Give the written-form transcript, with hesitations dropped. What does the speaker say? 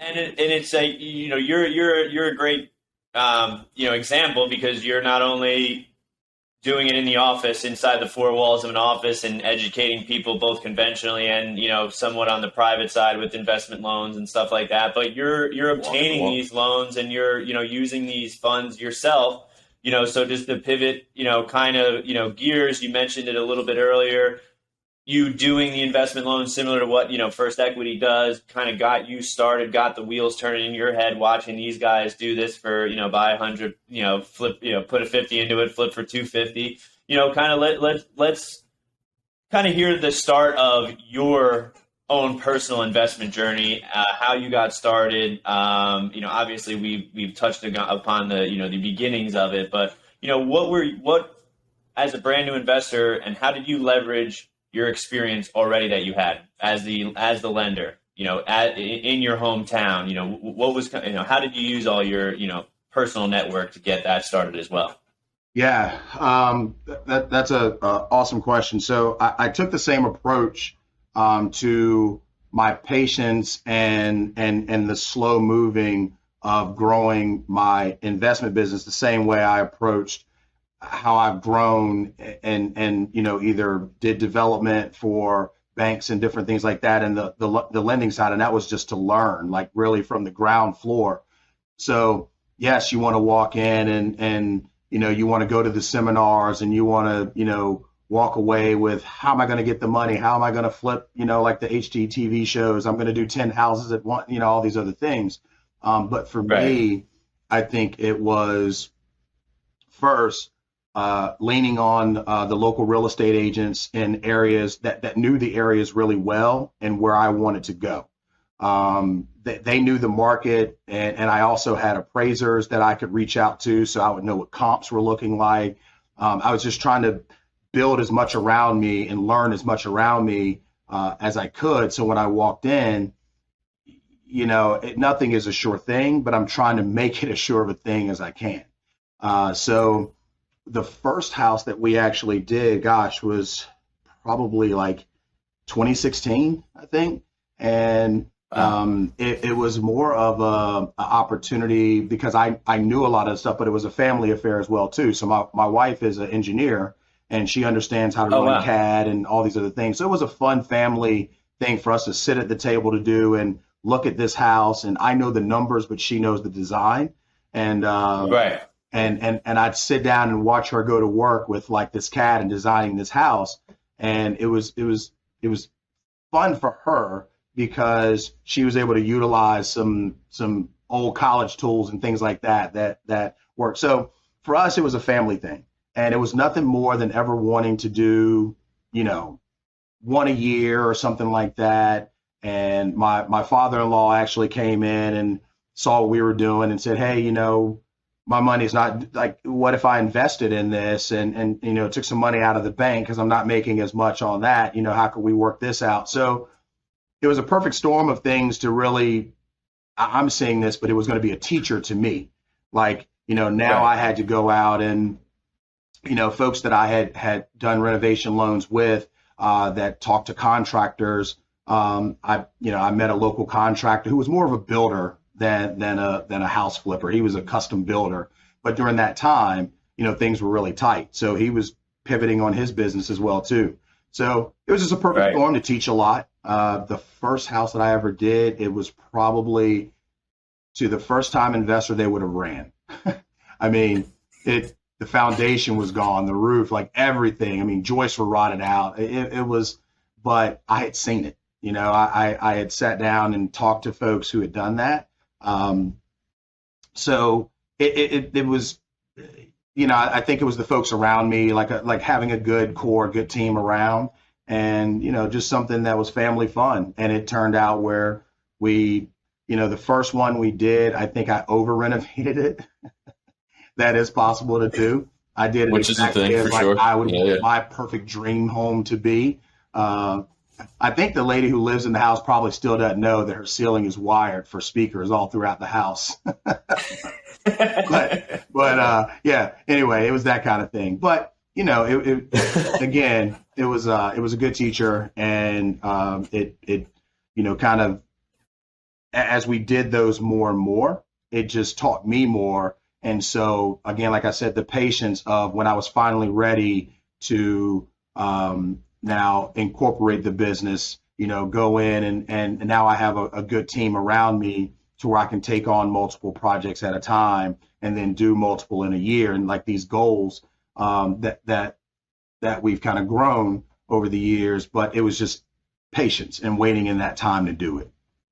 And it's like, you're a great example, because you're not only doing it in the office, inside the four walls of an office, and educating people both conventionally and somewhat on the private side with investment loans and stuff like that, but you're obtaining these loans, and you're using these funds yourself. So just to pivot, kind of gears, you mentioned it a little bit earlier, you doing the investment loan similar to what First Equity does, kind of got you started, got the wheels turning in your head, watching these guys do this for buy 100, flip, put a 50 into it, flip for 250. Kind of let's kind of hear the start of your own personal investment journey, how you got started. Obviously we've touched upon the the beginnings of it, but what as a brand new investor, and how did you leverage your experience already that you had as the lender, in your hometown? What was, how did you use all your, personal network to get that started as well? Yeah, that's a awesome question. So I took the same approach to my patience and the slow moving of growing my investment business, the same way I approached how I've grown and either did development for banks and different things like that, and the lending side, and that was just to learn, like, really from the ground floor. So yes, you want to walk in and you want to go to the seminars, and you want to walk away with, how am I going to get the money? How am I going to flip, like the HGTV shows? I'm going to do 10 houses at once, all these other things. But for me, I think it was first leaning on the local real estate agents in areas that knew the areas really well and where I wanted to go. They knew the market, and I also had appraisers that I could reach out to, so I would know what comps were looking like. I was just trying to build as much around me and learn as much around me as I could. So when I walked in, nothing is a sure thing, but I'm trying to make it as sure of a thing as I can. So the first house that we actually did, gosh, was probably like 2016, I think. And it was more of a opportunity because I knew a lot of stuff, but it was a family affair as well too. So my wife is an engineer, and she understands how to run CAD and all these other things. So it was a fun family thing for us to sit at the table to do and look at this house. And I know the numbers, but she knows the design. And and I'd sit down and watch her go to work with like this CAD and designing this house. And it was fun for her because she was able to utilize some old college tools and things like that work. So for us, it was a family thing, and it was nothing more than ever wanting to do, one a year or something like that. And my father-in-law actually came in and saw what we were doing and said, hey, my money's not, like, what if I invested in this and took some money out of the bank because I'm not making as much on that, how could we work this out? So it was a perfect storm of things to really, I'm saying this, but it was going to be a teacher to me. Like, now I had to go out and, folks that I had done renovation loans with that talked to contractors. I met a local contractor who was more of a builder than a house flipper. He was a custom builder. But during that time, things were really tight. So he was pivoting on his business as well too. So it was just a perfect storm to teach a lot. The first house that I ever did, it was probably, to the first time investor, they would have ran. I mean, the foundation was gone, the roof, like everything. I mean, joists were rotted out. It was, but I had seen it. I had sat down and talked to folks who had done that. So it was, I think it was the folks around me, like having a good core, good team around, and, just something that was family fun. And it turned out where we, the first one we did, I think I over renovated it. That is possible to do. I did it which exactly is a thing as for like sure. I would want my perfect dream home to be. I think the lady who lives in the house probably still doesn't know that her ceiling is wired for speakers all throughout the house. but yeah, anyway, it was that kind of thing. But, again, it was a good teacher, and it kind of as we did those more and more, it just taught me more. And so, again, like I said, the patience of when I was finally ready to now incorporate the business, go in and now I have a good team around me to where I can take on multiple projects at a time and then do multiple in a year. And like these goals that we've kind of grown over the years, but it was just patience and waiting in that time to do it.